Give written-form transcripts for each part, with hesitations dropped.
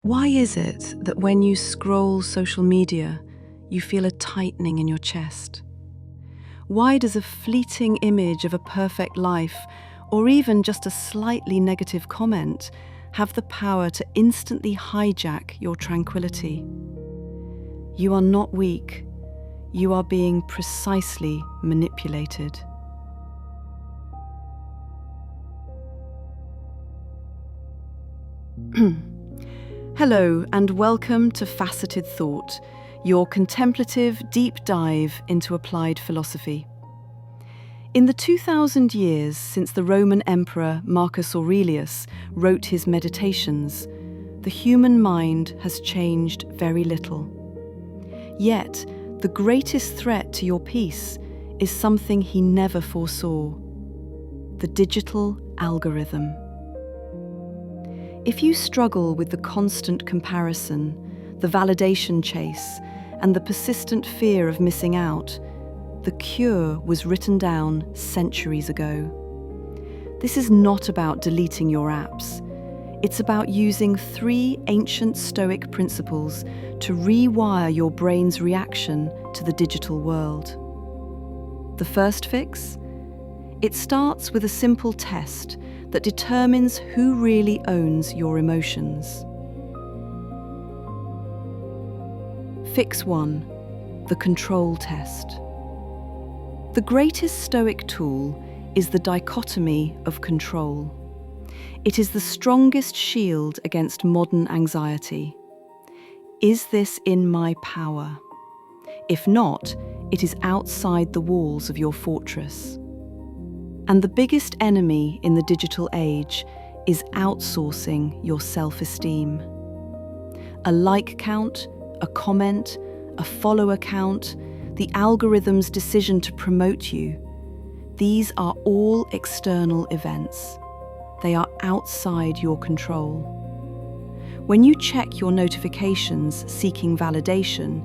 Why is it that when you scroll social media, you feel a tightening in your chest? Why does a fleeting image of a perfect life, or even just a slightly negative comment, have the power to instantly hijack your tranquility? You are not weak. You are being precisely manipulated. Hello, and welcome to Faceted Thought, your contemplative deep dive into applied philosophy. In the 2000 years since the Roman Emperor Marcus Aurelius wrote his Meditations, the human mind has changed very little. Yet, the greatest threat to your peace is something he never foresaw: the digital algorithm. If you struggle with the constant comparison, the validation chase, and the persistent fear of missing out, the cure was written down centuries ago. This is not about deleting your apps. It's about using 3 ancient Stoic principles to rewire your brain's reaction to the digital world. The first fix? It starts with a simple test that determines who really owns your emotions. Fix 1. The control test. The greatest Stoic tool is the Dichotomy of Control. It is the strongest shield against modern anxiety. Is this in my power? If not, it is outside the walls of your fortress. And the biggest enemy in the digital age is outsourcing your self-esteem. A like count, a comment, a follow count, the algorithm's decision to promote you, these are all external events. They are outside your control. When you check your notifications seeking validation,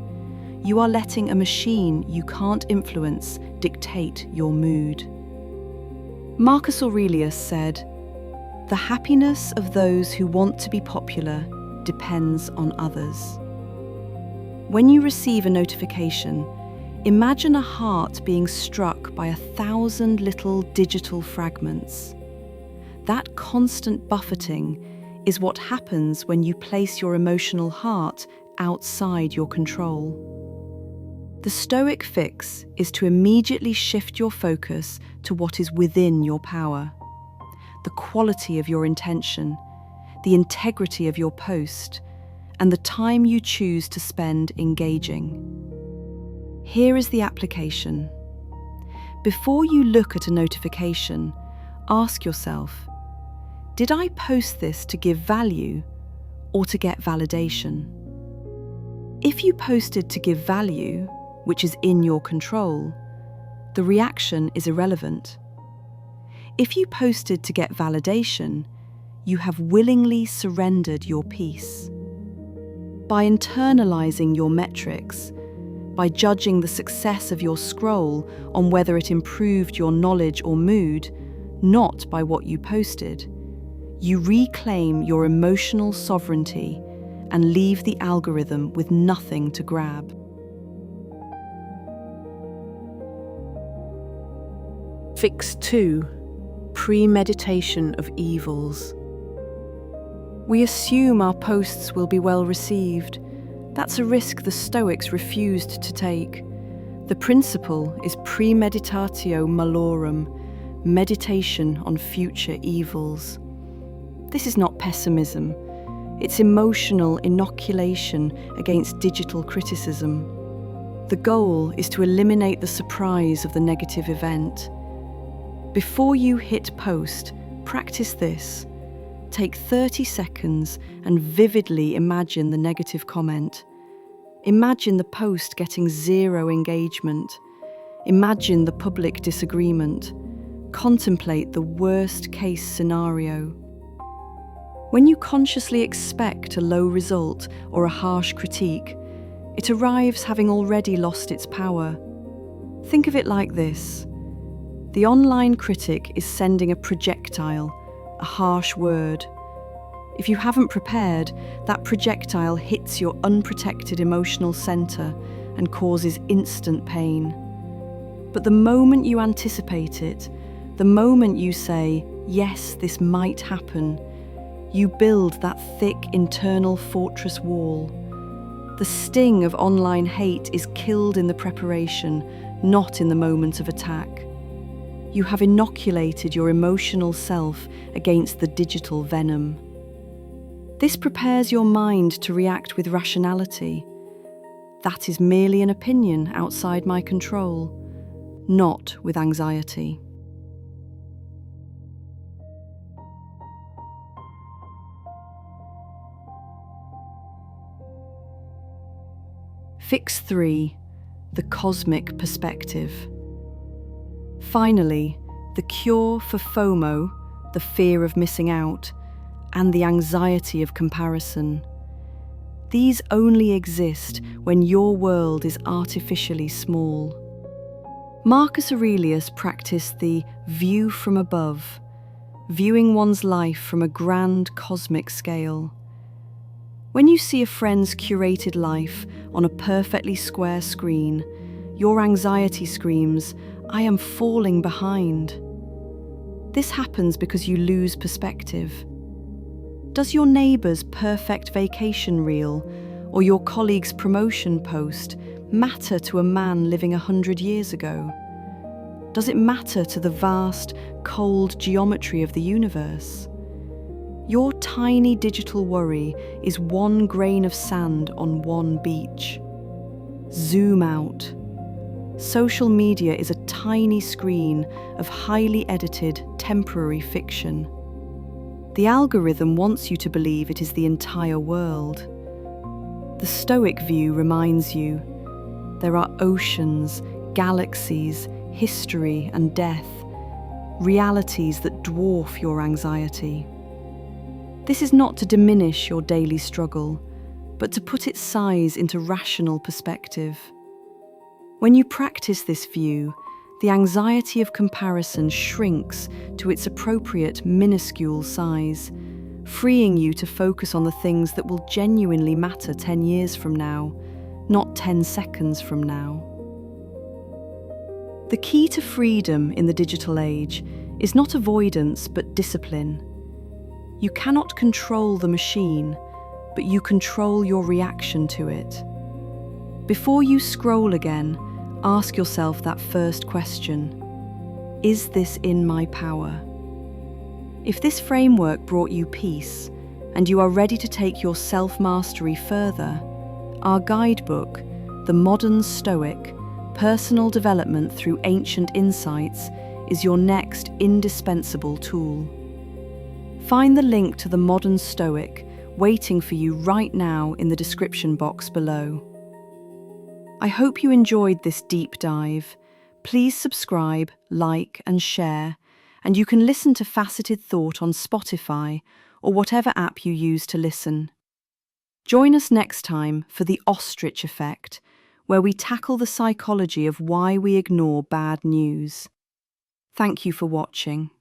you are letting a machine you can't influence dictate your mood. Marcus Aurelius said, "The happiness of those who want to be popular depends on others." When you receive a notification, imagine a heart being struck by 1,000 little digital fragments. That constant buffeting is what happens when you place your emotional heart outside your control. The Stoic fix is to immediately shift your focus to what is within your power: the quality of your intention, the integrity of your post, and the time you choose to spend engaging. Here is the application. Before you look at a notification, ask yourself, did I post this to give value or to get validation? If you posted to give value, which is in your control, the reaction is irrelevant. If you posted to get validation, you have willingly surrendered your peace. By internalizing your metrics, by judging the success of your scroll on whether it improved your knowledge or mood, not by what you posted, you reclaim your emotional sovereignty and leave the algorithm with nothing to grab. Fix 2. Premeditation of evils. We assume our posts will be well received. That's a risk the Stoics refused to take. The principle is Premeditatio Malorum, meditation on future evils. This is not pessimism. It's emotional inoculation against digital criticism. The goal is to eliminate the surprise of the negative event. Before you hit post, practice this. Take 30 seconds and vividly imagine the negative comment. Imagine the post getting 0 engagement. Imagine the public disagreement. Contemplate the worst-case scenario. When you consciously expect a low result or a harsh critique, it arrives having already lost its power. Think of it like this. The online critic is sending a projectile, a harsh word. If you haven't prepared, that projectile hits your unprotected emotional center and causes instant pain. But the moment you anticipate it, the moment you say, yes, this might happen, you build that thick internal fortress wall. The sting of online hate is killed in the preparation, not in the moment of attack. You have inoculated your emotional self against the digital venom. This prepares your mind to react with rationality. That is merely an opinion outside my control, not with anxiety. Fix 3. The cosmic perspective. Finally, the cure for FOMO, the fear of missing out, and the anxiety of comparison. These only exist when your world is artificially small. Marcus Aurelius practiced the view from above, viewing one's life from a grand cosmic scale. When you see a friend's curated life on a perfectly square screen, your anxiety screams, "I am falling behind." This happens because you lose perspective. Does your neighbour's perfect vacation reel or your colleague's promotion post matter to a man living 100 years ago? Does it matter to the vast, cold geometry of the universe? Your tiny digital worry is one grain of sand on one beach. Zoom out. Social media is a tiny screen of highly edited, temporary fiction. The algorithm wants you to believe it is the entire world. The Stoic view reminds you there are oceans, galaxies, history and death, realities that dwarf your anxiety. This is not to diminish your daily struggle, but to put its size into rational perspective. When you practice this view, the anxiety of comparison shrinks to its appropriate minuscule size, freeing you to focus on the things that will genuinely matter 10 years from now, not 10 seconds from now. The key to freedom in the digital age is not avoidance but discipline. You cannot control the machine, but you control your reaction to it. Before you scroll again, ask yourself that first question: is this in my power? If this framework brought you peace, and you are ready to take your self-mastery further, our guidebook, The Modern Stoic, Personal Development Through Ancient Insights, is your next indispensable tool. Find the link to The Modern Stoic waiting for you right now in the description box below. I hope you enjoyed this deep dive. Please subscribe, like, and share, and you can listen to Faceted Thought on Spotify or whatever app you use to listen. Join us next time for the ostrich effect, where we tackle the psychology of why we ignore bad news. Thank you for watching.